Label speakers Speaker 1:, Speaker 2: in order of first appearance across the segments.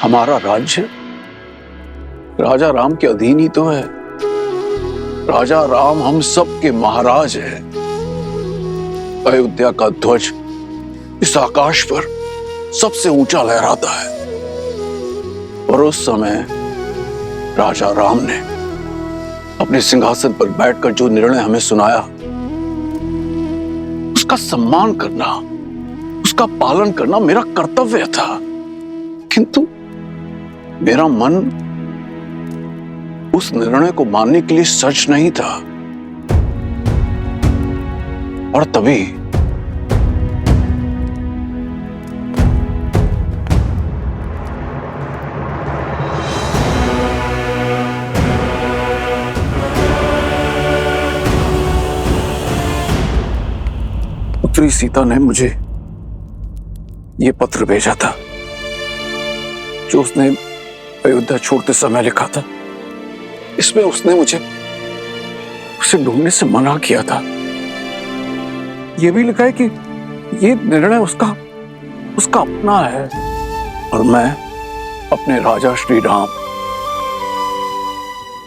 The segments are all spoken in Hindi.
Speaker 1: हमारा राज्य राजा राम के अधीन ही तो है। राजा राम हम सब के महाराज है। अयोध्या का ध्वज इस आकाश पर सबसे ऊंचा लहराता है। और उस समय राजा राम ने अपने सिंहासन पर बैठकर जो निर्णय हमें सुनाया, उसका सम्मान करना, उसका पालन करना मेरा कर्तव्य था। किंतु मेरा मन उस निर्णय को मानने के लिए सच नहीं था। और तभी पुत्री सीता ने मुझे यह पत्र भेजा था जो उसने अयोध्या छोड़ते समय लिखा था। इसमें उसने मुझे उसे ढूंढने से मना किया था। यह भी लिखा है कि यह निर्णय उसका अपना है और मैं अपने राजा श्री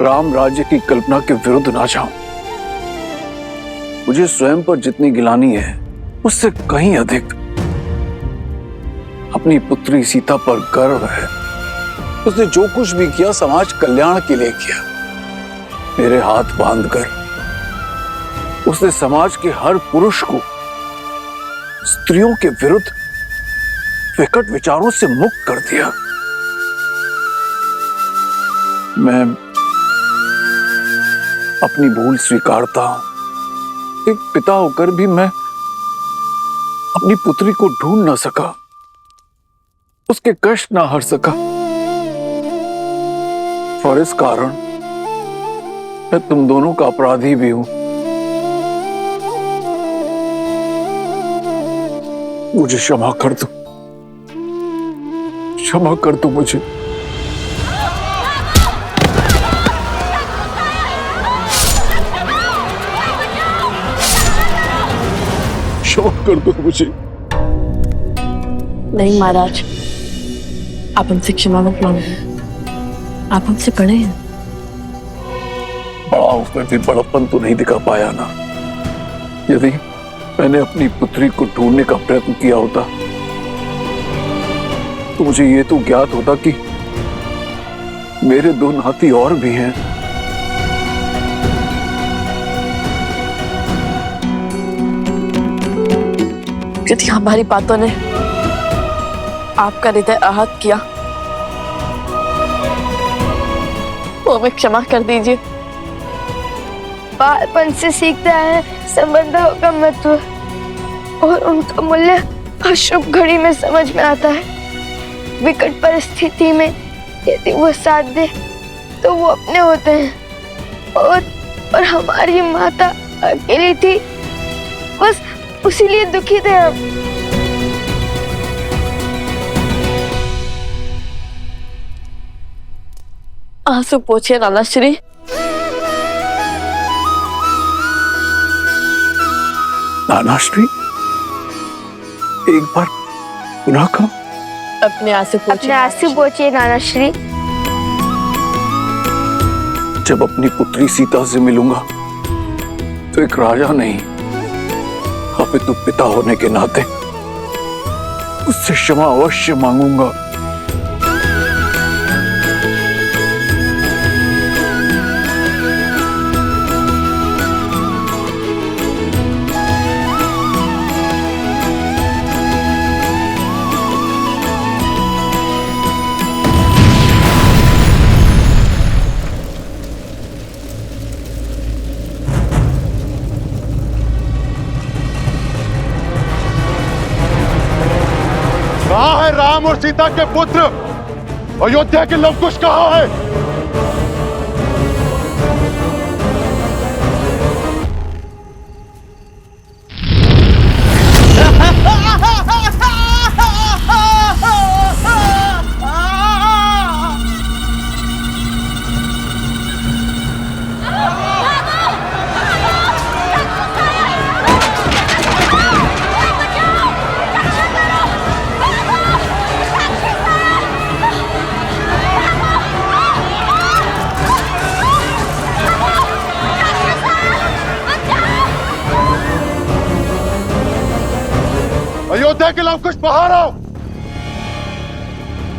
Speaker 1: राम राज्य की कल्पना के विरुद्ध ना जाऊं। मुझे स्वयं पर जितनी गिलानी है उससे कहीं अधिक अपनी पुत्री सीता पर गर्व है। उसने जो कुछ भी किया समाज कल्याण के लिए किया। मेरे हाथ बांधकर उसने समाज के हर पुरुष को स्त्रियों के विरुद्ध विकट विचारों से मुक्त कर दिया। मैं अपनी भूल स्वीकारता हूं। एक पिता होकर भी मैं अपनी पुत्री को ढूंढ ना सका, उसके कष्ट ना हर सका। और इस कारण मैं तुम दोनों का अपराधी भी हूं। मुझे क्षमा कर दो, क्षमा कर दो मुझे। क्षमा कर दो मुझे।
Speaker 2: नहीं महाराज, आप हमसे क्षमा मत मांगिए। आप हमसे बड़े हैं।
Speaker 1: बड़ा होकर भी बड़प्पन तो नहीं दिखा पाया ना। यदि मैंने अपनी पुत्री को ढूंढने का प्रयत्न किया होता तो मुझे ये तो ज्ञात होता कि मेरे दो नाती और भी हैं।
Speaker 2: यदि हमारी बातों ने आपका हृदय आहत किया तो हमें क्षमा कर दीजिए।
Speaker 3: बालपन से सीखते हैं संबंधों का महत्व और उनका मूल्य अशुभ घड़ी में समझ में आता है। विकट परिस्थिति में यदि वो साथ दे तो वो अपने होते हैं। और हमारी माता अकेली थी, बस उसी लिए दुखी थे हम।
Speaker 2: आंसू पोछिए नानाश्री।
Speaker 1: नानाश्री, एक बार पुनः कहो।
Speaker 2: अपने आंसू पोछिए।
Speaker 3: अपने आंसू पोछिए नानाश्री।
Speaker 1: जब अपनी पुत्री सीता से मिलूंगा तो एक राजा नहीं अपितु पिता होने के नाते उससे क्षमा अवश्य मांगूंगा।
Speaker 4: कहाँ है राम और सीता के पुत्र? अयोध्या के लवकुश कहाँ है? अयोध्या के लवकुश बाहर आओ।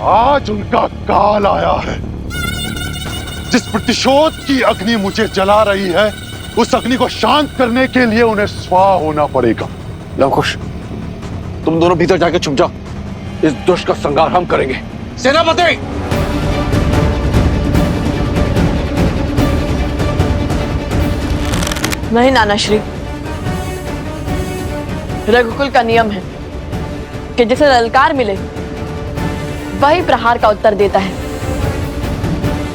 Speaker 4: आज उनका काल आया है। जिस प्रतिशोध की अग्नि मुझे जला रही है, उस अग्नि को शांत करने के लिए उन्हें स्वाह होना पड़ेगा।
Speaker 1: लवकुश, तुम दोनों भीतर जाके छुप जाओ। इस दुष्ट का संहार हम करेंगे। सेनापति!
Speaker 2: नहीं नाना श्री, रघुकुल का नियम है कि जिसे ललकार मिले वही प्रहार का उत्तर देता है,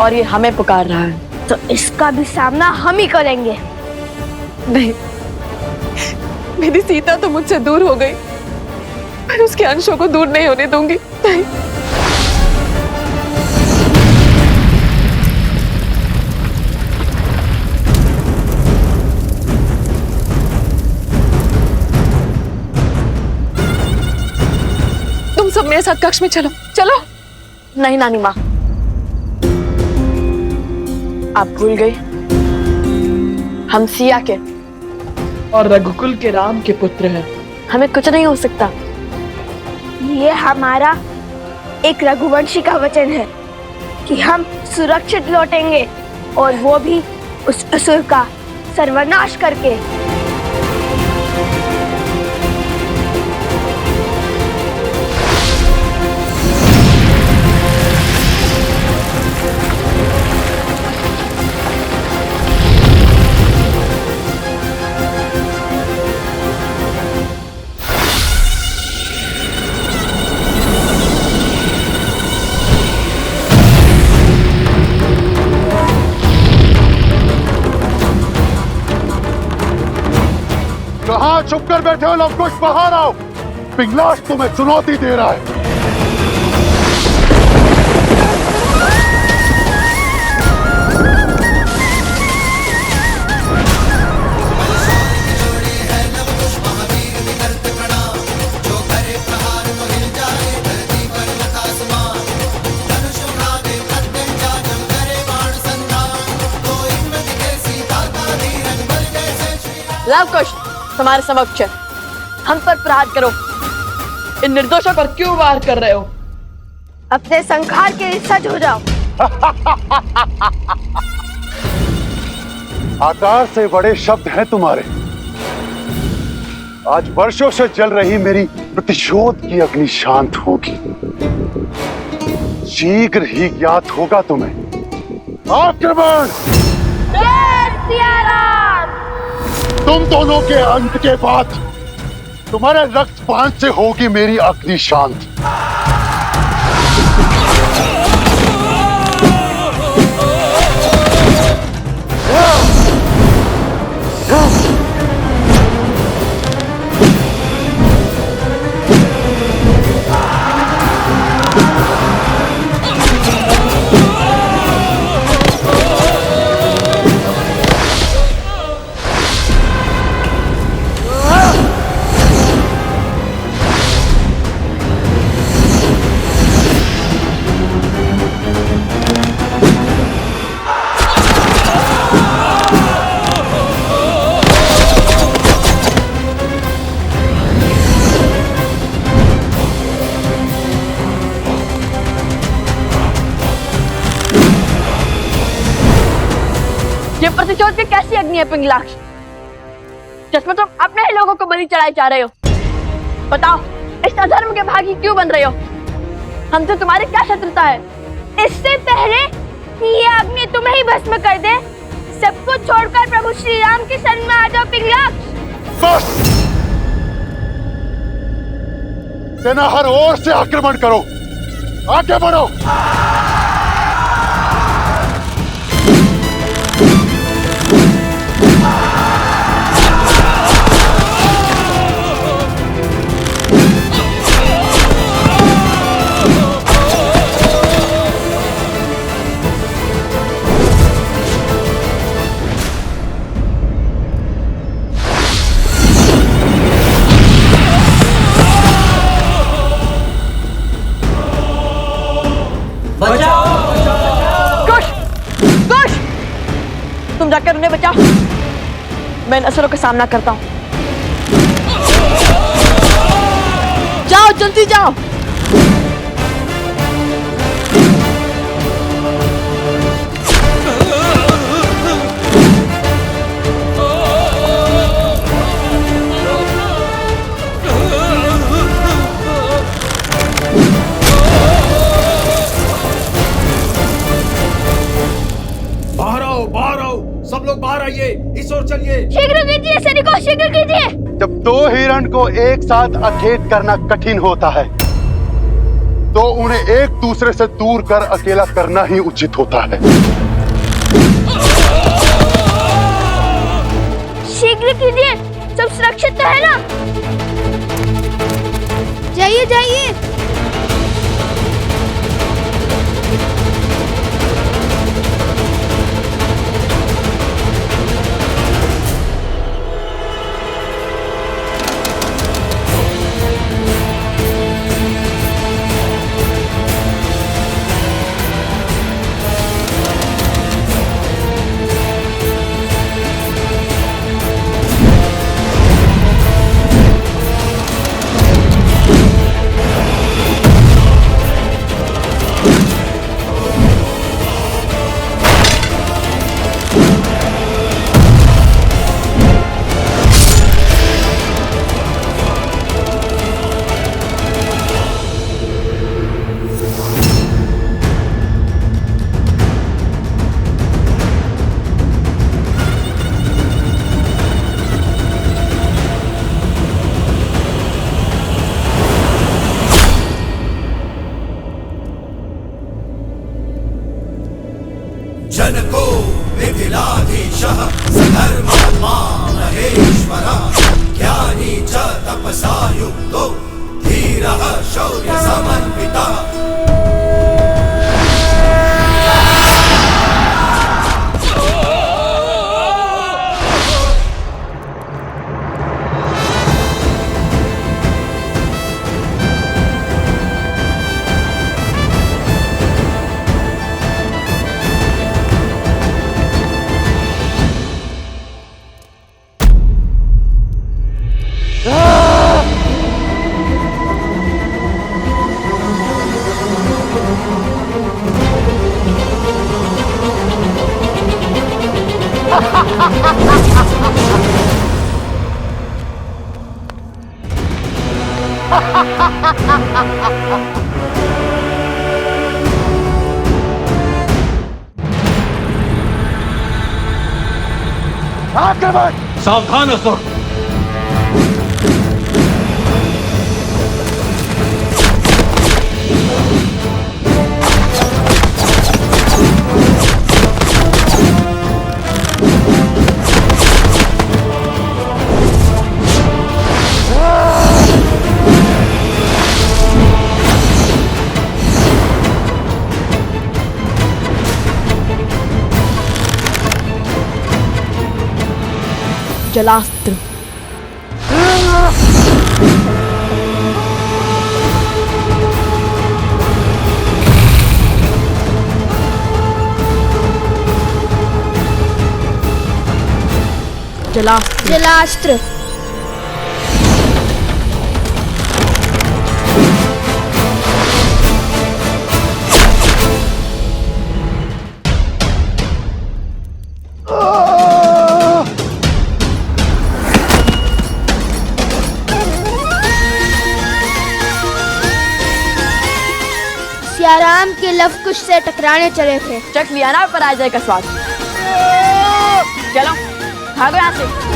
Speaker 2: और ये हमें पुकार रहा है।
Speaker 3: तो इसका भी सामना हम ही करेंगे।
Speaker 2: नहीं, मेरी सीता तो मुझसे दूर हो गई, पर उसके अंशों को दूर नहीं होने दूंगी। नहीं। तुम सब मेरे साथ कक्ष में चलो। चलो। नहीं नानी माँ, आप भूल गई, हम सिया के
Speaker 5: और रघुकुल के राम के पुत्र हैं।
Speaker 2: हमें कुछ नहीं हो सकता।
Speaker 3: ये हमारा एक रघुवंशी का वचन है कि हम सुरक्षित लौटेंगे, और वो भी उस असुर का सर्वनाश करके।
Speaker 4: कहां छुप कर बैठे हो लवकुश, बाहर आओ। पिंगलाश तुम्हें चुनौती दे रहा है।
Speaker 2: लवकुश तुम्हारे समक्ष है, हम पर प्रहार करो।
Speaker 5: इन निर्दोषों पर क्यों वार कर रहे हो?
Speaker 3: अपने संहार के लिए सज हो जाओ।
Speaker 4: आकार से बड़े शब्द हैं तुम्हारे। आज वर्षों से जल रही मेरी प्रतिशोध की अग्नि शांत होगी। शीघ्र ही ज्ञात होगा तुम्हें। आक्रमण!
Speaker 3: जय सिया राम!
Speaker 4: तुम दोनों के अंत के बाद तुम्हारे रक्तपान से होगी मेरी अग्नि शांत।
Speaker 2: ये प्रतिशोध की कैसी अग्नि है पिंगलाक्ष, जिसमें तुम अपने ही लोगों को बलि चढ़ाए जा रहे हो? बताओ, इस अधर्म के भागी क्यों बन रहे हो? हमसे तुम्हारी क्या शत्रुता है?
Speaker 3: इससे पहले कि ये अग्नि तुम्हें ही भस्म कर दे, सब कुछ छोड़कर प्रभु श्री राम के शरण में आ जाओ पिंगलाक्ष।
Speaker 4: बस! सेना हर ओर से आक्रमण करो, आगे बढ़ो।
Speaker 2: तुम जाकर उन्हें बचाओ, मैं इन असुरों का सामना करता हूं। जाओ जल्दी जाओ।
Speaker 6: बाहर आओ, सब लोग बाहर आइए, इस ओर चलिए।
Speaker 3: शीघ्र कीजिए सैनिकों, शीघ्र कीजिए।
Speaker 4: जब दो हिरण को एक साथ अखेट करना कठिन होता है तो उन्हें एक दूसरे से दूर कर अकेला करना ही उचित होता है।
Speaker 3: शीघ्र कीजिए, सब सुरक्षित तो है ना? जाइए जाइए।
Speaker 6: जनको मिथिलाधीशः सधर्मात्मा महेश्वरः ज्ञानी च तपसा युक्तो धीरः शौर्यसमन्वितः।
Speaker 1: सावधान असुर।
Speaker 2: जलास्त्र। जलास्त्र।
Speaker 3: जलास्त्र। सियाराम के लव कुश से टकराने चले थे।
Speaker 2: चख लिया ना पराजय का स्वाद। चलो भागो यहाँ से।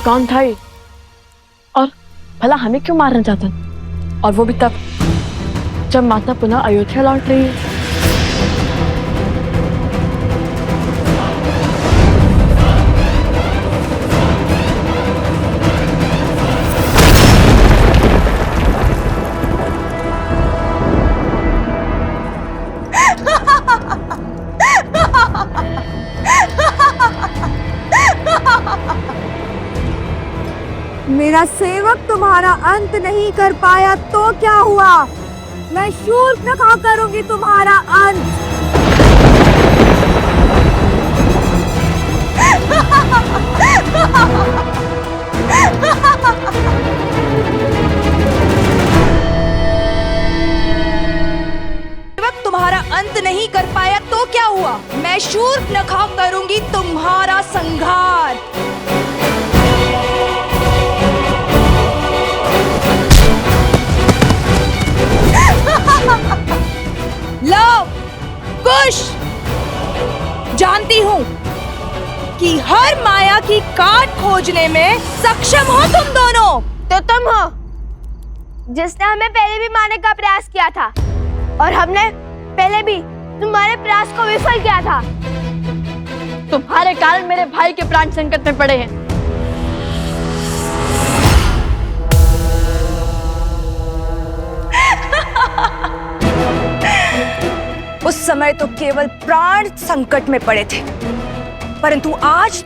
Speaker 2: कौन था ये? और भला हमें क्यों मारना चाहता? और वो भी तब जब माता पुनः अयोध्या लौट रही है।
Speaker 7: मेरा सेवक तुम्हारा अंत नहीं कर पाया तो क्या हुआ? मैं शूर्पणखा करूंगी तुम्हारा अंत।
Speaker 8: तुम्हारा अंत नहीं कर पाया तो क्या हुआ? मैं शूर्पणखा करूंगी तुम्हारा संहार। लो कुश, जानती हूँ कि हर माया की काट खोजने में सक्षम हो तुम दोनों।
Speaker 3: तो तुम हो जिसने हमें पहले भी मारने का प्रयास किया था, और हमने पहले भी तुम्हारे प्रयास को विफल किया था।
Speaker 2: तुम्हारे कारण मेरे भाई के प्राण संकट में पड़े हैं।
Speaker 8: उस समय तो केवल प्राण संकट में पड़े थे, परंतु आज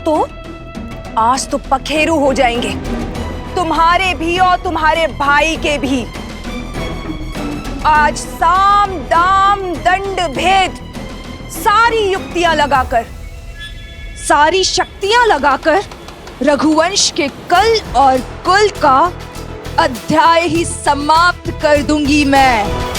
Speaker 8: तो पखेरु हो जाएंगे, तुम्हारे भी और तुम्हारे भाई के भी। आज साम दाम दंड भेद सारी युक्तियां लगाकर, सारी शक्तियां लगाकर रघुवंश के कल और कुल का अध्याय ही समाप्त कर दूंगी मैं।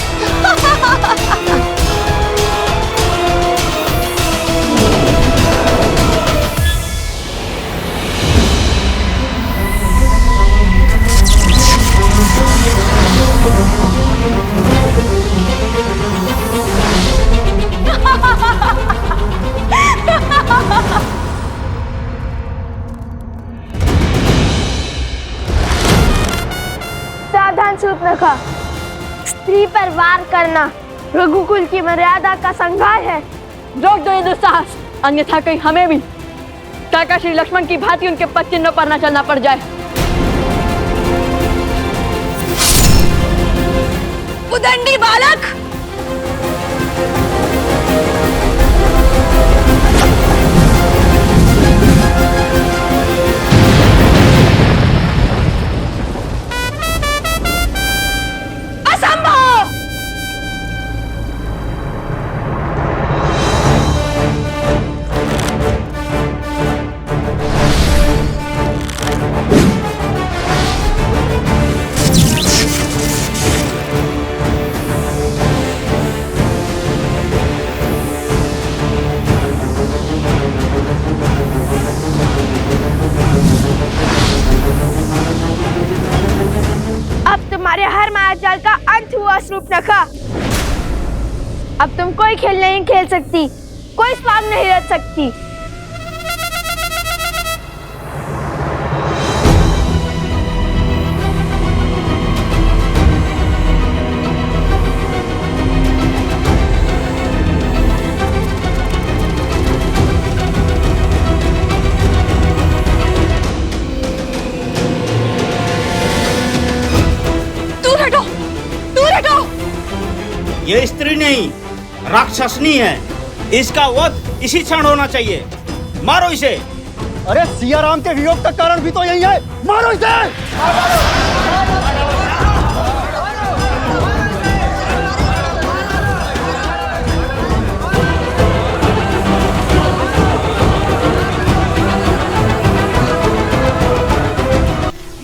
Speaker 3: सावधान शूर्पणखा, स्त्री पर वार करना रघुकुल की मर्यादा का संहार है।
Speaker 2: रोक दो ये दुस्साहस, अन्यथा कहीं हमें भी काका श्री लक्ष्मण की भांति उनके पद चिन्हों पर न चलना पड़ जाए।
Speaker 8: उदंडी बालक, असंभव।
Speaker 3: तुम्हारे हर मायाजाल का अंत हुआ शूर्पणखा। अब तुम कोई खेल नहीं खेल सकती, कोई स्वांग नहीं रच सकती।
Speaker 9: ये स्त्री नहीं, राक्षसनी है। इसका वध इसी क्षण होना चाहिए। मारो इसे।
Speaker 10: अरे सिया राम के वियोग का कारण भी तो यही है, मारो इसे।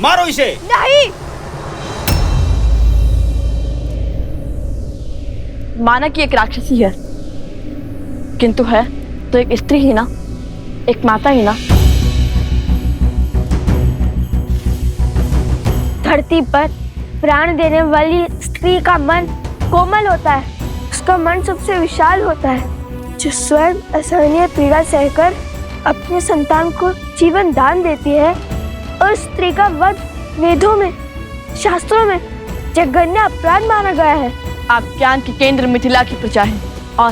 Speaker 9: मारो इसे।
Speaker 3: नहीं,
Speaker 2: माना कि एक राक्षसी है, किंतु है तो एक स्त्री ही ना, एक माता ही ना।
Speaker 3: धरती पर प्राण देने वाली स्त्री का मन कोमल होता है, उसका मन सबसे विशाल होता है, जो स्वयं असहनीय पीड़ा सहकर अपने संतान को जीवन दान देती है। और स्त्री का वध वेदों में, शास्त्रों में जघन्य अपराध माना गया है।
Speaker 2: आप ज्ञान के केंद्र मिथिला की प्रजा हैं और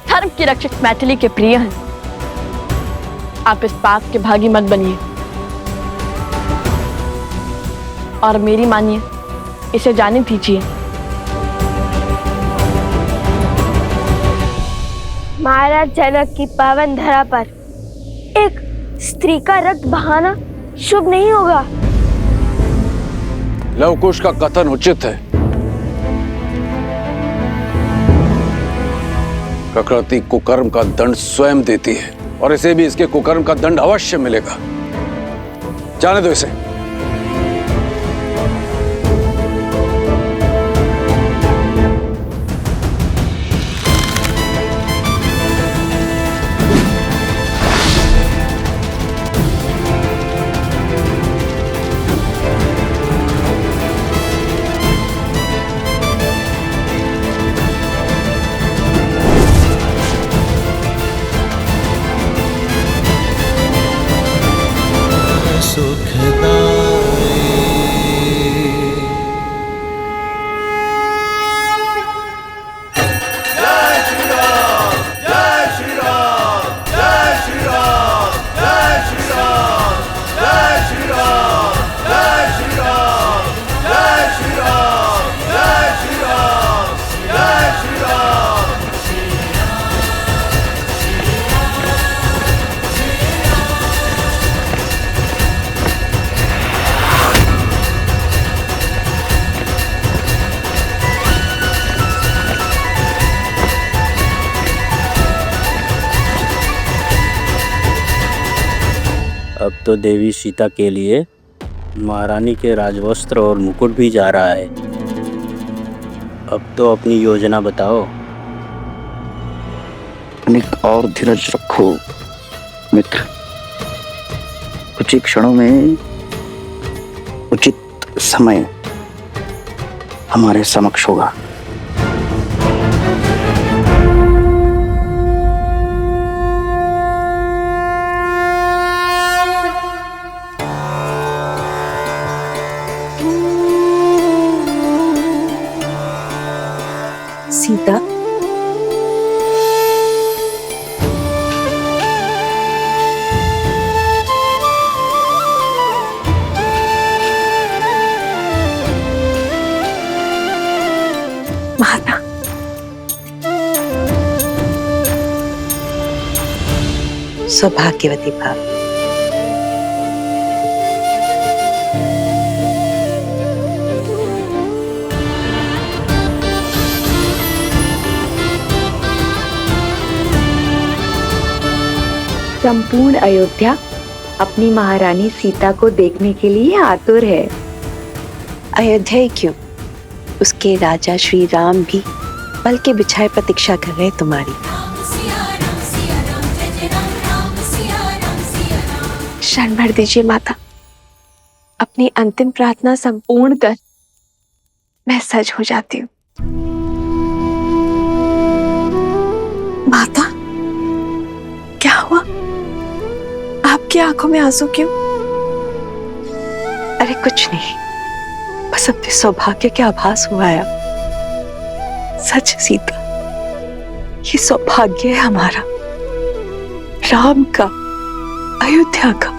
Speaker 2: धर्म की रक्षक मैथिली के प्रिय हैं। आप इस पाप के भागी मत बनिए और मेरी मानिए, इसे जाने दीजिए।
Speaker 3: महाराज जनक की पावन धरा पर एक स्त्री का रक्त बहाना शुभ नहीं होगा।
Speaker 1: लवकुश का कथन उचित है। प्रकृति कुकर्म का दंड स्वयं देती है और इसे भी इसके कुकर्म का दंड अवश्य मिलेगा। जाने दो इसे।
Speaker 11: अब तो देवी सीता के लिए महारानी के राजवस्त्र और मुकुट भी जा रहा है। अब तो अपनी योजना बताओ।
Speaker 12: अनेक और धीरज रखो मित्र, कुछ ही क्षणों में उचित समय हमारे समक्ष होगा।
Speaker 8: सीता,
Speaker 3: माता,
Speaker 8: सौभाग्यवती भाव।
Speaker 13: संपूर्ण अयोध्या अपनी महारानी सीता को देखने के लिए आतुर है।
Speaker 8: अयोध्या ही क्यों, उसके राजा श्री राम भी पल के बिछाए प्रतीक्षा कर रहे तुम्हारी।
Speaker 3: क्षण भर दीजिए माता, अपनी अंतिम प्रार्थना संपूर्ण कर मैं सज हो जाती हूँ। माता, क्या हुआ? आपकी आंखों में आंसू क्यों?
Speaker 8: अरे कुछ नहीं, बस अपने सौभाग्य के आभास हुआ है। सच सीता, ये सौभाग्य है हमारा, राम का, अयोध्या का,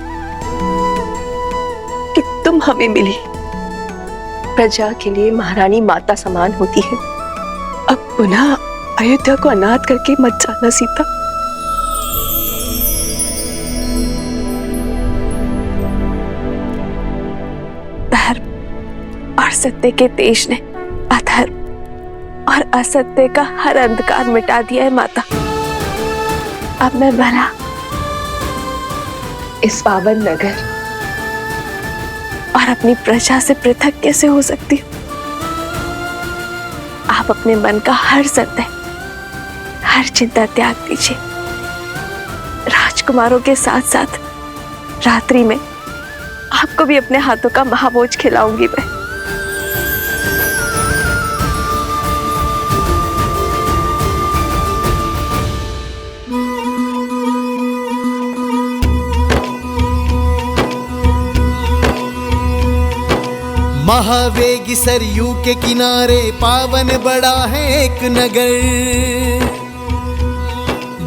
Speaker 8: कि तुम हमें मिली। प्रजा के लिए महारानी माता समान होती है। अब पुनः अयोध्या को अनाथ करके मत जाना सीता।
Speaker 3: और सत्य के तेज ने अधर्म और असत्य का हर अंधकार मिटा दिया है माता। अब मैं भला इस पावन नगर और अपनी प्रजा से पृथक कैसे हो सकती हूँ? आप अपने मन का हर सत्य, हर चिंता त्याग दीजिए। राजकुमारों के साथ साथ रात्रि में आपको भी अपने हाथों का महाभोज खिलाऊंगी मैं।
Speaker 14: महावेगी सरयू के किनारे पावन बड़ा है एक नगर,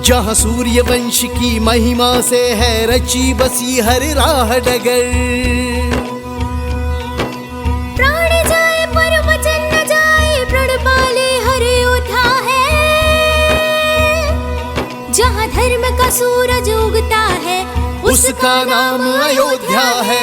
Speaker 14: जहाँ सूर्य वंश की महिमा से है रची बसी हर राह डगर।
Speaker 15: प्राण जाए पर वचन न जाए, प्रण पाले हर योद्धा है, जहाँ धर्म का सूरज उगता है
Speaker 14: उसका नाम अयोध्या है।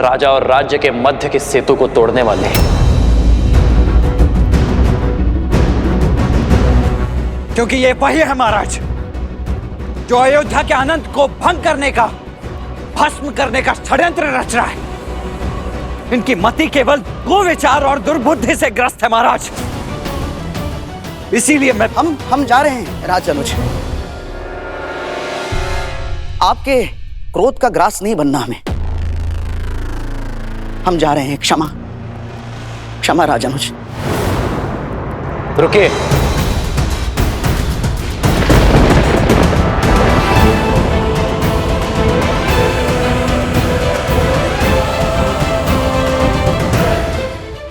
Speaker 16: राजा और राज्य के मध्य के सेतु को तोड़ने वाले।
Speaker 12: क्योंकि ये वही है महाराज जो अयोध्या के आनंद को भंग करने का, भस्म करने का षड्यंत्र रच रहा है। इनकी मति केवल कुविचार और दुर्बुद्धि से ग्रस्त है महाराज। इसीलिए मैं
Speaker 10: हम जा रहे हैं राजनुज। आपके क्रोध का ग्रास नहीं बनना हमें। हम जा रहे हैं। क्षमा क्षमा राजनुज।
Speaker 16: रुकिए।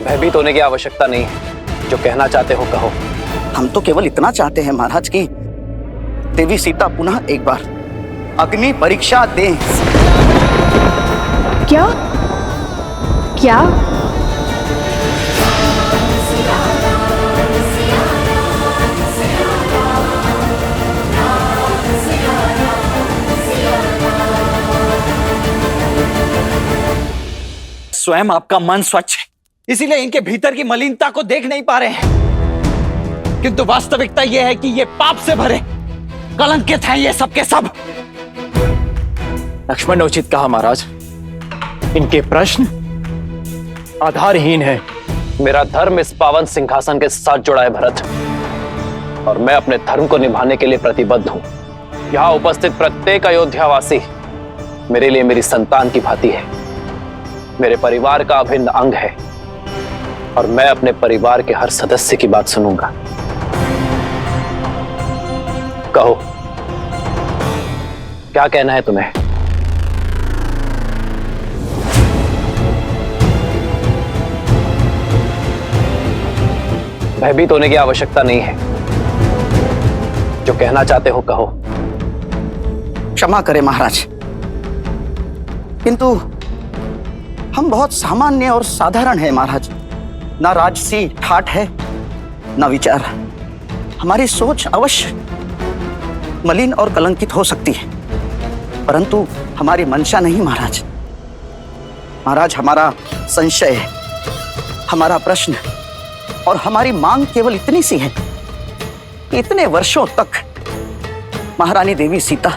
Speaker 16: भयभीत होने की आवश्यकता नहीं है। जो कहना चाहते हो कहो।
Speaker 10: हम तो केवल इतना चाहते हैं महाराज की देवी सीता पुनः एक बार अग्नि परीक्षा दें।
Speaker 3: क्या क्या?
Speaker 12: स्वयं आपका मन स्वच्छ है, इसीलिए इनके भीतर की मलिनता को देख नहीं पा रहे हैं। किंतु वास्तविकता यह है कि ये पाप से भरे कलंकित हैं ये सब के सब।
Speaker 17: लक्ष्मण ने उचित कहा महाराज, इनके प्रश्न आधारहीन है।
Speaker 16: मेरा धर्म इस पावन सिंहासन के साथ जुड़ा है भरत, और मैं अपने धर्म को निभाने के लिए प्रतिबद्ध हूं। यहां उपस्थित प्रत्येक अयोध्यावासी मेरे लिए मेरी संतान की भांति है, मेरे परिवार का अभिन्न अंग है, और मैं अपने परिवार के हर सदस्य की बात सुनूंगा। कहो, क्या कहना है तुम्हें? भयभीत होने की आवश्यकता नहीं है। जो कहना चाहते हो कहो।
Speaker 10: क्षमा करें महाराज, किंतु हम बहुत सामान्य और साधारण हैं महाराज। ना राजसी ठाठ है, ना विचार। हमारी सोच अवश्य मलिन और कलंकित हो सकती है, परंतु हमारी मंशा नहीं महाराज। महाराज, हमारा संशय है, हमारा प्रश्न और हमारी मांग केवल इतनी सी है कि इतने वर्षों तक महारानी देवी सीता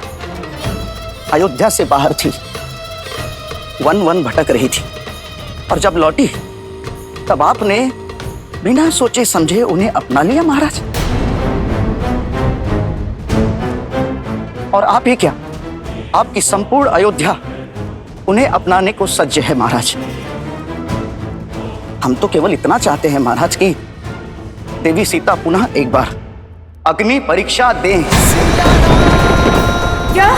Speaker 10: अयोध्या से बाहर थी, वन वन भटक रही थी, और जब लौटी तब आपने बिना सोचे समझे उन्हें अपना लिया महाराज। और आप ही क्या, आपकी संपूर्ण अयोध्या उन्हें अपनाने को सज्ज है महाराज। हम तो केवल इतना चाहते हैं महाराज कि देवी सीता पुनः एक बार अग्नि परीक्षा दें।
Speaker 3: क्या?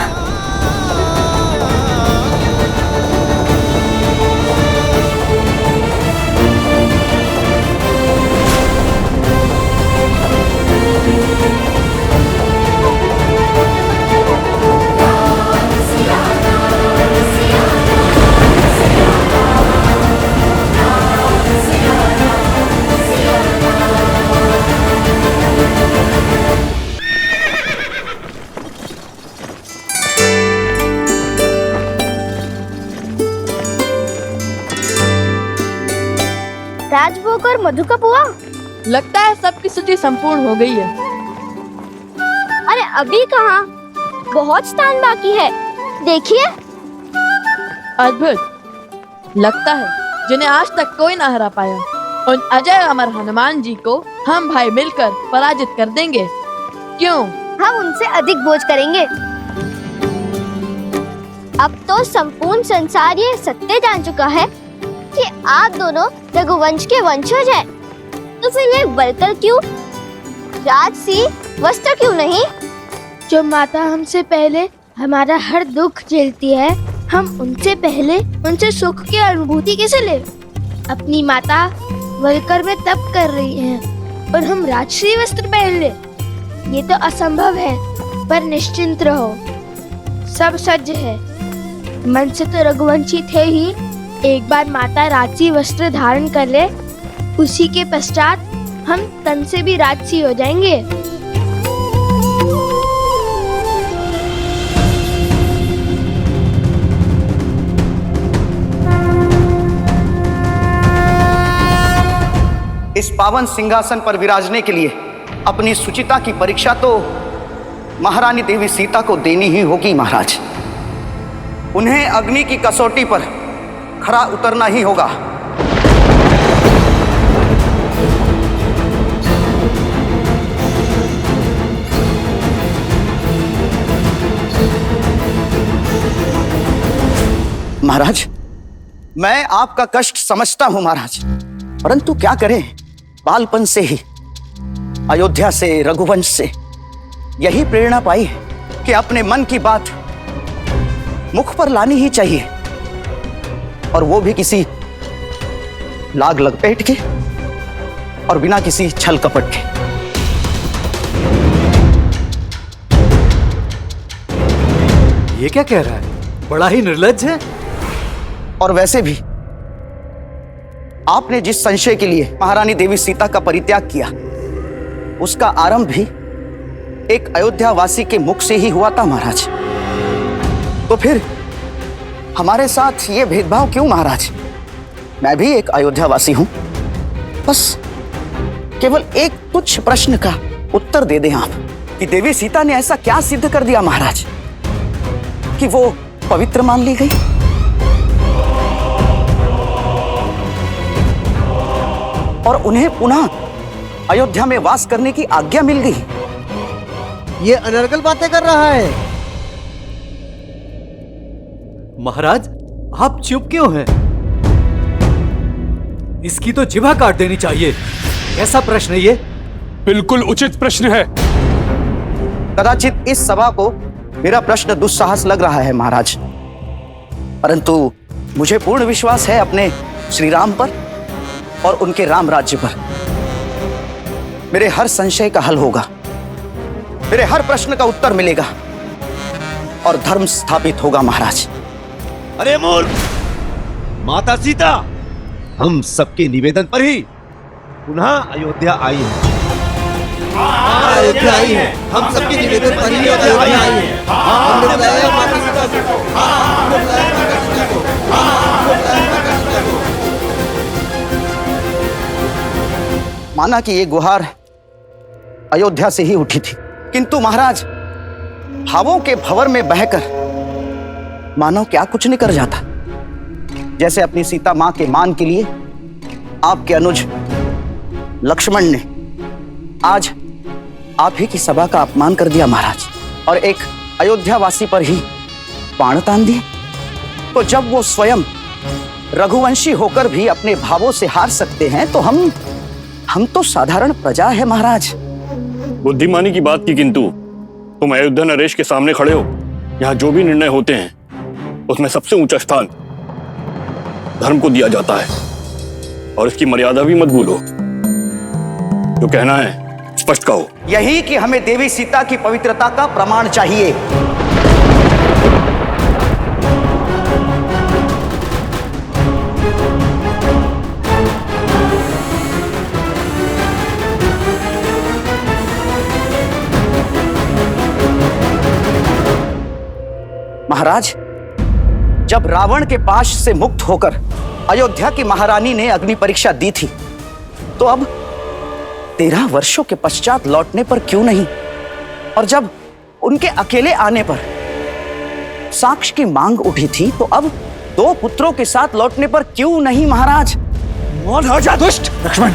Speaker 2: राजभोग और मधु का पुआ?
Speaker 5: लगता है सबकी सूची संपूर्ण हो गई है।
Speaker 2: अरे अभी कहाँ, बहुत स्थान बाकी है, देखिए।
Speaker 5: अद्भुत। लगता है जिन्हें आज तक कोई ना हरा पाया, उन अजय अमर हनुमान जी को हम भाई मिलकर पराजित कर देंगे। क्यों?
Speaker 2: हम उनसे अधिक बोझ करेंगे। अब तो संपूर्ण संसार ये सत्य जान चुका है कि आप दोनों रघुवंश के वंशज हैं। तो फिर ये वलकर क्यों, राजसी वस्त्र क्यों नहीं?
Speaker 3: जो माता हमसे पहले हमारा हर दुख झेलती है, हम उनसे पहले उनसे सुख की अनुभूति कैसे ले? अपनी माता वलकर में तप कर रही हैं और हम राजसी वस्त्र पहन ले? ये तो असंभव है। पर निश्चिंत रहो, सब सज्ज है। मन से तो रघुवंशी थे ही, एक बार माता राजसी वस्त्र धारण कर ले, उसी के पश्चात हम तन से भी राजसी हो जाएंगे।
Speaker 10: इस पावन सिंहासन पर विराजने के लिए अपनी सुचिता की परीक्षा तो महारानी देवी सीता को देनी ही होगी महाराज। उन्हें अग्नि की कसौटी पर खरा उतरना ही होगा। महाराज, मैं आपका कष्ट समझता हूं महाराज, परंतु क्या करें, बालपन से ही अयोध्या से, रघुवंश से यही प्रेरणा पाई है कि अपने मन की बात मुख पर लानी ही चाहिए, और वो भी किसी लाग लपेट के और बिना किसी छल कपट के।
Speaker 17: ये क्या कह रहा है? बड़ा ही निर्लज्ज है।
Speaker 10: और वैसे भी आपने जिस संशय के लिए महारानी देवी सीता का परित्याग किया, उसका आरंभ भी एक अयोध्यावासी के मुख से ही हुआ था महाराज। तो फिर हमारे साथ ये भेदभाव क्यों महाराज? मैं भी एक अयोध्यावासी हूं, बस केवल एक तुच्छ प्रश्न का उत्तर दे दें आप कि देवी सीता ने ऐसा क्या सिद्ध कर दिया महाराज कि वो पवित्र मान ली गई? और उन्हें पुनः अयोध्या में वास करने की आज्ञा मिल गई।
Speaker 18: ये अनर्गल बातें कर रहा है।
Speaker 17: महाराज, आप चुप क्यों हैं? इसकी तो जिभा काट देनी चाहिए। ऐसा प्रश्न ये?
Speaker 4: बिल्कुल उचित प्रश्न है।
Speaker 10: कदाचित इस सभा को मेरा प्रश्न दुस्साहस लग रहा है महाराज, परंतु मुझे पूर्ण विश्वास है अपने श्री राम पर और उनके राम राज्य पर। मेरे हर संशय का हल होगा, मेरे हर प्रश्न का उत्तर मिलेगा और धर्म स्थापित होगा महाराज।
Speaker 6: अरे मूर्ख! माता सीता हम सबके निवेदन पर ही पुनः अयोध्या आई है।
Speaker 18: अयोध्या आई है, हम सबके निवेदन पर ही अयोध्या आई है। हमने बुलाया माता सीता को, हमने बुलाया माता सीता को, हमने बुलाया माता सीता को।
Speaker 10: माना कि ये गुहार अयोध्या से ही उठी थी, किंतु महाराज भावों के भंवर में बहकर मानो क्या कुछ नहीं कर जाता। जैसे अपनी सीता मां के मान के लिए आपके अनुज लक्ष्मण ने आज आप ही की सभा का अपमान कर दिया महाराज, और एक अयोध्यावासी पर ही बाण तान दिए। तो जब वो स्वयं रघुवंशी होकर भी अपने भावों से हार सकते हैं, तो हम तो साधारण प्रजा है महाराज।
Speaker 19: बुद्धिमानी की बात की, किंतु तुम अयोध्या नरेश के सामने खड़े हो। यहाँ जो भी निर्णय होते हैं उसमें सबसे ऊंचा स्थान धर्म को दिया जाता है, और इसकी मर्यादा भी मत भूलो। जो कहना है स्पष्ट कहो।
Speaker 10: यही कि हमें देवी सीता की पवित्रता का प्रमाण चाहिए। महाराज, जब रावण के पाश से मुक्त होकर अयोध्या की महारानी ने अग्नि परीक्षा दी थी, तो अब 13 वर्षों के पश्चात लौटने पर क्यों नहीं? और जब उनके अकेले आने पर साक्ष्य की मांग उठी थी, तो अब 2 पुत्रों के साथ लौटने पर क्यों नहीं महाराज?
Speaker 12: मौन हो जा दुष्ट लक्ष्मण।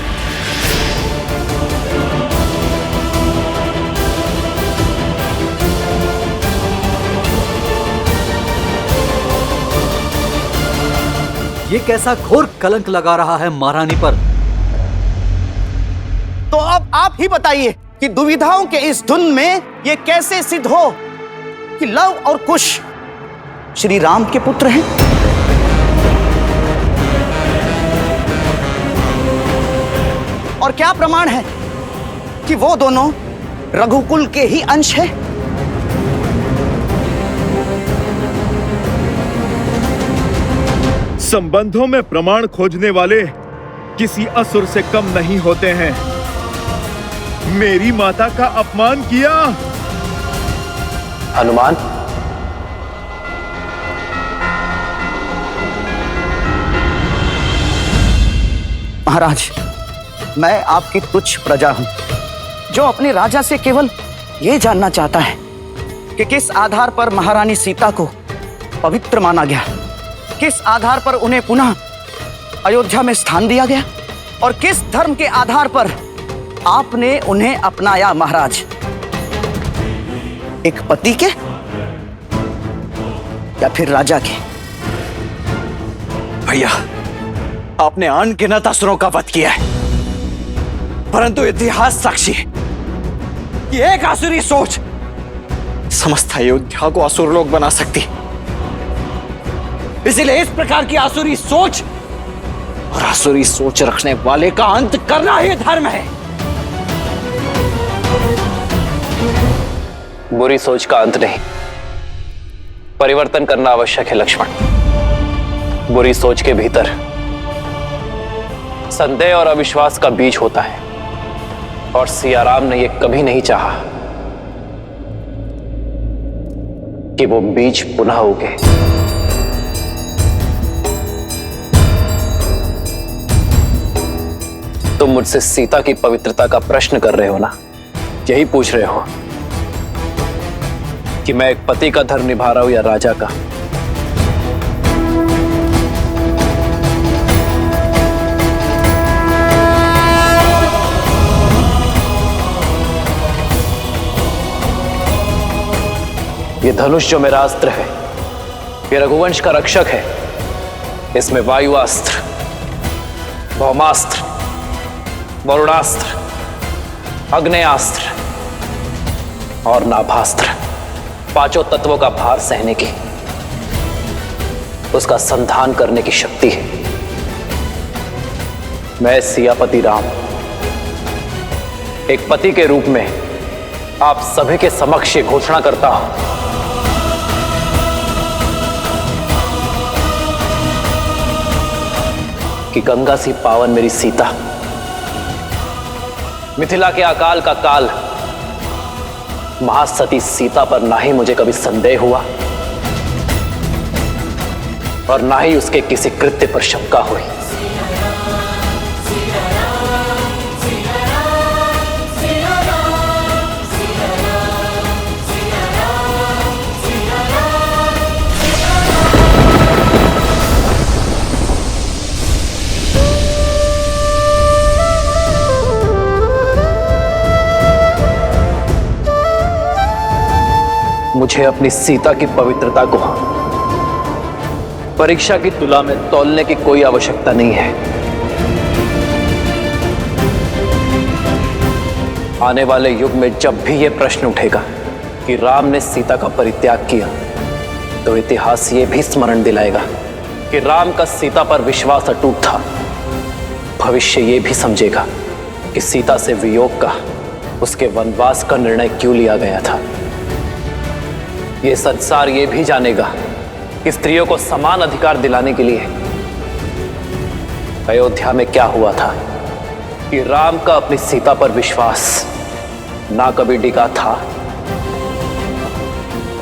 Speaker 17: ये कैसा घोर कलंक लगा रहा है महारानी पर।
Speaker 10: तो अब आप ही बताइए कि दुविधाओं के इस धुन में ये कैसे सिद्ध हो कि लव और कुश श्री राम के पुत्र हैं? और क्या प्रमाण है कि वो दोनों रघुकुल के ही अंश हैं?
Speaker 20: संबंधों में प्रमाण खोजने वाले किसी असुर से कम नहीं होते हैं। मेरी माता का अपमान किया।
Speaker 16: हनुमान,
Speaker 10: महाराज, मैं आपकी तुच्छ प्रजा हूं, जो अपने राजा से केवल ये जानना चाहता है कि किस आधार पर महारानी सीता को पवित्र माना गया, किस आधार पर उन्हें पुनः अयोध्या में स्थान दिया गया और किस धर्म के आधार पर आपने उन्हें अपनाया महाराज। एक पति के या फिर राजा के?
Speaker 12: भैया, आपने अनगिनत असुरों का वध किया है, परंतु इतिहास साक्षी है कि एक आसुरी सोच समस्त अयोध्या को असुर लोक बना सकती। इसीलिए इस प्रकार की आसुरी सोच और आसुरी सोच रखने वाले का अंत करना ही धर्म है।
Speaker 16: बुरी सोच का अंत नहीं, परिवर्तन करना आवश्यक है लक्ष्मण। बुरी सोच के भीतर संदेह और अविश्वास का बीज होता है, और सियाराम ने यह कभी नहीं चाहा कि वो बीज पुनः उगे। तुम मुझसे सीता की पवित्रता का प्रश्न कर रहे हो ना? यही पूछ रहे हो कि मैं एक पति का धर्म निभा रहा हूं या राजा का? ये धनुष जो मेरा अस्त्र है, ये रघुवंश का रक्षक है। इसमें वायुआस्त्र, भौमास्त्र, वरुणास्त्र, अग्नेयास्त्र और नाभास्त्र, पांचों तत्वों का भार सहने की, उसका संधान करने की शक्ति है। मैं सियापति राम एक पति के रूप में आप सभी के समक्ष ये घोषणा करता हूं कि गंगा सी पावन मेरी सीता, मिथिला के अकाल का काल महासती सीता पर ना ही मुझे कभी संदेह हुआ और ना ही उसके किसी कृत्य पर शंका हुई। मुझे अपनी सीता की पवित्रता को परीक्षा की तुला में तौलने की कोई आवश्यकता नहीं है। आने वाले युग में जब भी यह प्रश्न उठेगा कि राम ने सीता का परित्याग किया, तो इतिहास ये भी स्मरण दिलाएगा कि राम का सीता पर विश्वास अटूट था। भविष्य ये भी समझेगा कि सीता से वियोग का, उसके वनवास का निर्णय क्यों लिया गया था। ये संसार ये भी जानेगा कि स्त्रियों को समान अधिकार दिलाने के लिए अयोध्या में क्या हुआ था कि राम का अपनी सीता पर विश्वास ना कभी डिगा था,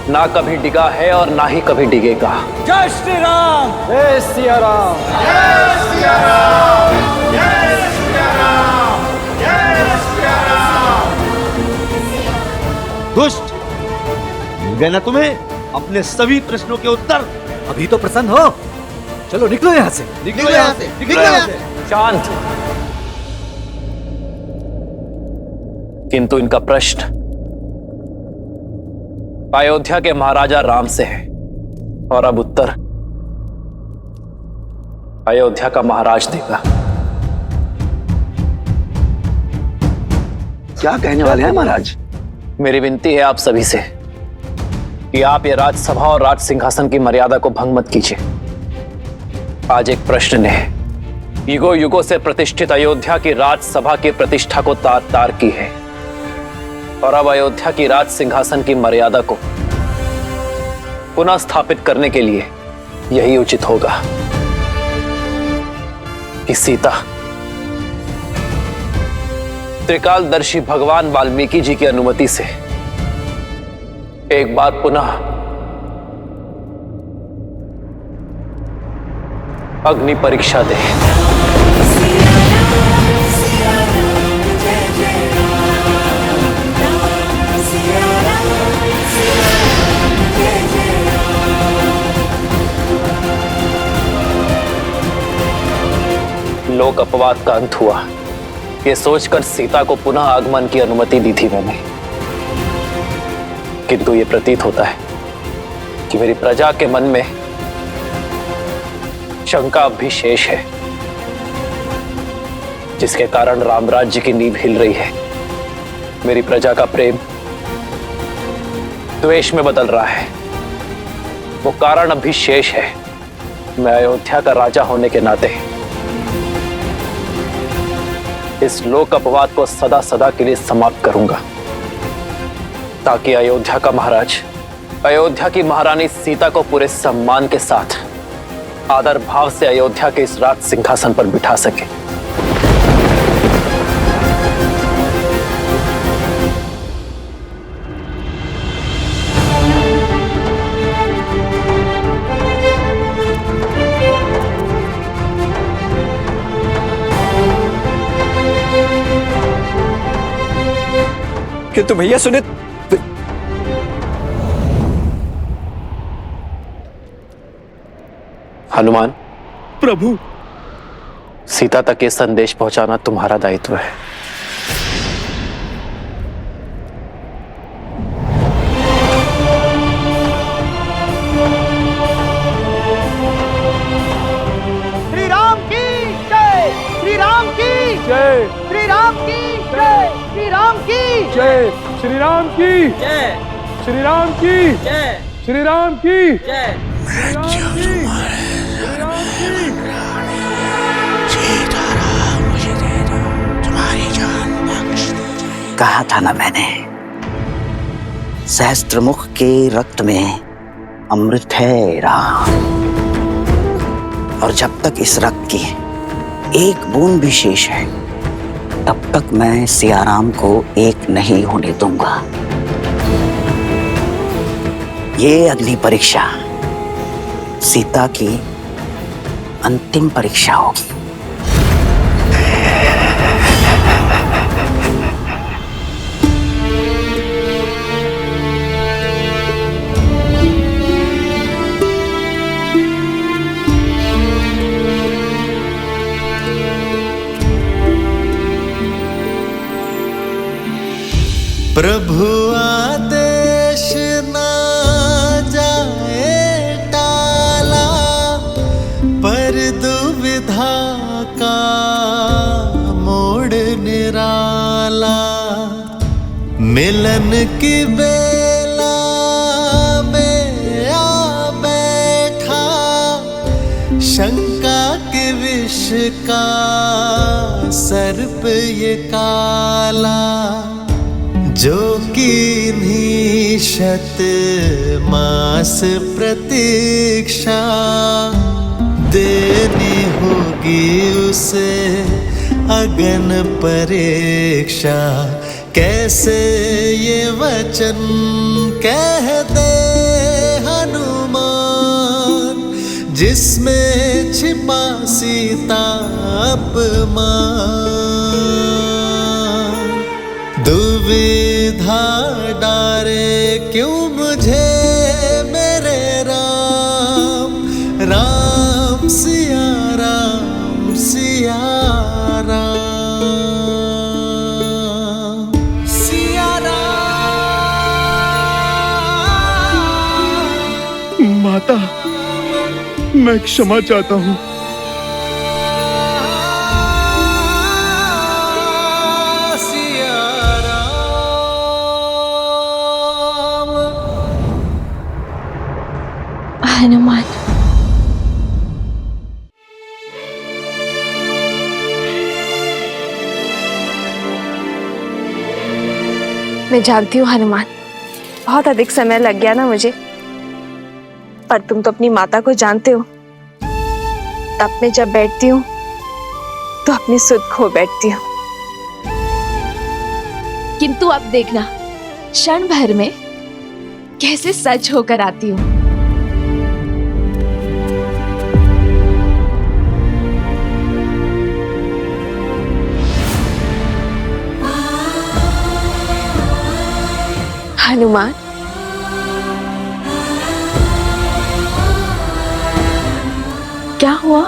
Speaker 16: ना कभी डिगा है और ना ही कभी डिगेगा।
Speaker 12: जय श्री राम, जय सिया राम,
Speaker 14: जय सिया राम, जय सिया राम, जय सिया राम।
Speaker 6: दुष्ट, मिल गए ना तुम्हें अपने सभी प्रश्नों के उत्तर?
Speaker 17: अभी तो प्रसन्न हो, चलो निकलो यहाँ से,
Speaker 6: निकलो यहाँ से, निकलो यहाँ से।
Speaker 16: शांत। किंतु इनका प्रश्न अयोध्या के महाराजा राम से है, और अब उत्तर अयोध्या का महाराज देगा।
Speaker 10: क्या कहने वाले हैं महाराज?
Speaker 16: मेरी विनती है आप सभी से कि आप ये राजसभा और राज सिंहासन की मर्यादा को भंग मत कीजिए। आज एक प्रश्न ने युगों युगों से प्रतिष्ठित अयोध्या की राजसभा की प्रतिष्ठा को तार तार की है, और अब अयोध्या की राज सिंहासन की मर्यादा को पुनः स्थापित करने के लिए यही उचित होगा कि सीता त्रिकालदर्शी भगवान वाल्मीकि जी की अनुमति से एक बार पुनः अग्नि परीक्षा दे। लोक अपवाद का अंत हुआ, ये सोचकर सीता को पुनः आगमन की अनुमति दी थी मैंने। किंतु ये प्रतीत होता है कि मेरी प्रजा के मन में शंका अब भी शेष है, जिसके कारण रामराज्य की नींव हिल रही है। मेरी प्रजा का प्रेम द्वेष में बदल रहा है। वो कारण अब भी शेष है। मैं अयोध्या का राजा होने के नाते इस लोक अपवाद को सदा सदा के लिए समाप्त करूंगा, ताकि अयोध्या का महाराज अयोध्या की महारानी सीता को पूरे सम्मान के साथ आदर भाव से अयोध्या के इस राज सिंहासन पर बिठा सके।
Speaker 12: किंतु भैया सुने,
Speaker 16: हनुमान,
Speaker 20: प्रभु,
Speaker 16: सीता तक ये संदेश पहुंचाना तुम्हारा दायित्व है।
Speaker 18: श्री राम की जय, श्री राम की जय, श्री राम की जय, श्री राम की
Speaker 20: जय, श्री राम की जय, श्री राम की जय, श्री राम की जय, श्री राम की
Speaker 10: कहा था ना मैंने, सहस्त्रमुख के रक्त में अमृत है राम, और जब तक इस रक्त की एक बूंद भी शेष है, तब तक मैं सियाराम को एक नहीं होने दूंगा। ये अग्नि परीक्षा सीता की अंतिम परीक्षा होगी।
Speaker 14: प्रभु आदेश ना जाए टाला, पर दुविधा का मोड़ निराला। मिलन की बेला में आ बैठा, शंका के विष का सर्प ये काला। जो किन्हीं शत मास प्रतीक्षा, देनी होगी उसे अगन परीक्षा। कैसे ये वचन कह दे हनुमान, जिसमें छिपा सीता अपमान। दुविधा डारे क्यों मुझे मेरे राम, राम सिया राम सिया राम सिया राम।
Speaker 20: माता, मैं क्षमा चाहता हूँ।
Speaker 3: हनुमान, मैं जानती हूँ हनुमान, बहुत अधिक समय लग गया ना मुझे, पर तुम तो अपनी माता को जानते हो। तब मैं जब बैठती हूँ तो अपनी सुध खो बैठती हूँ। किंतु अब देखना, क्षण भर में कैसे सच होकर आती हूँ। हनुमान, क्या हुआ?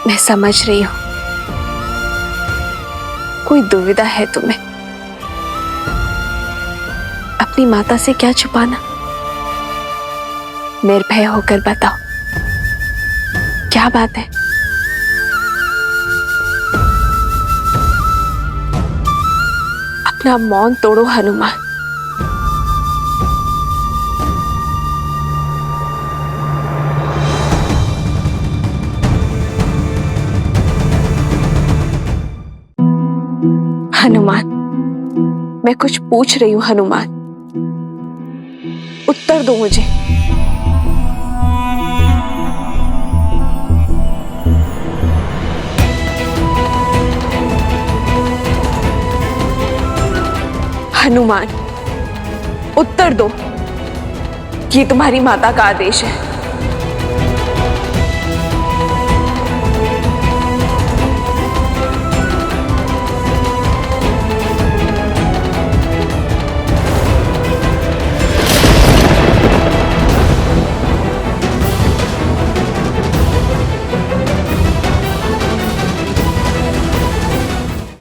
Speaker 3: मैं समझ रही हूँ, कोई दुविधा है तुम्हें? अपनी माता से क्या छुपाना? निर्भय होकर बताओ, क्या बात है? अपना मौन तोड़ो हनुमान। हनुमान, मैं कुछ पूछ रही हूं हनुमान, उत्तर दो मुझे। हनुमान, उत्तर दो। ये तुम्हारी माता का आदेश है।